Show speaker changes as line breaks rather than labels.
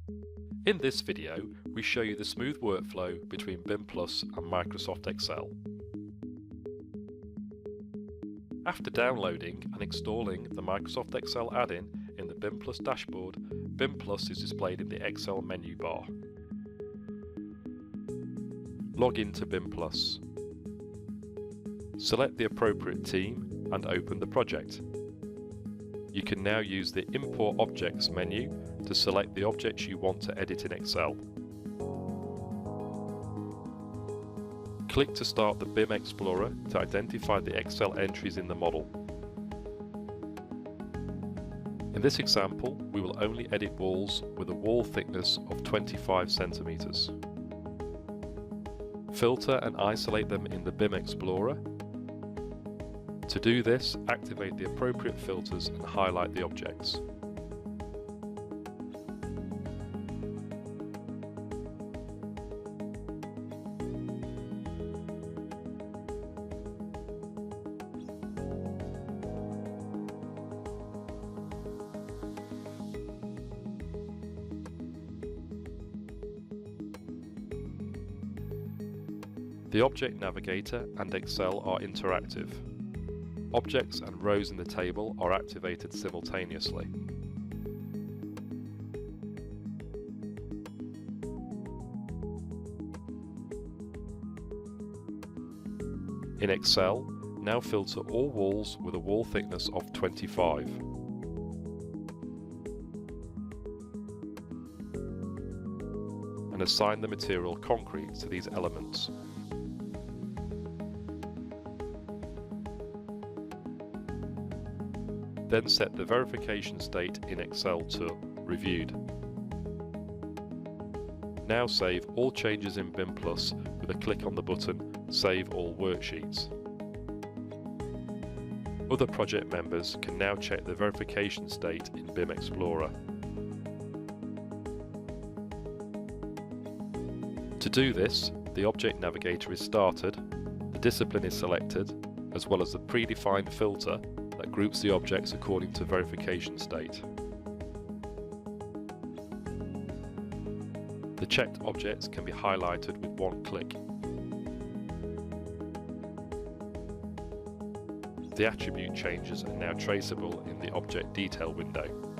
In this video, we show you the smooth workflow between BIM Plus and Microsoft Excel. After downloading and installing the Microsoft Excel add-in in the BIM Plus dashboard, BIM Plus is displayed in the Excel menu bar. Log into BIM Plus. Select the appropriate team and open the project. You can now use the Import Objects menu to select the objects you want to edit in Excel. Click to start the BIM Explorer to identify the Excel entries in the model. In this example, we will only edit walls with a wall thickness of 25 centimeters. Filter and isolate them in the BIM Explorer. To do this, activate the appropriate filters and highlight the objects. The Object Navigator and Excel are interactive. Objects and rows in the table are activated simultaneously. In Excel, now filter all walls with a wall thickness of 25. And assign the material concrete to these elements. Then set the verification state in Excel to Reviewed. Now save all changes in BIM Plus with a click on the button Save All Worksheets. Other project members can now check the verification state in BIM Explorer. To do this, the Object Navigator is started, the discipline is selected, as well as the predefined filter that groups the objects according to verification state. The checked objects can be highlighted with one click. The attribute changes are now traceable in the Object Detail window.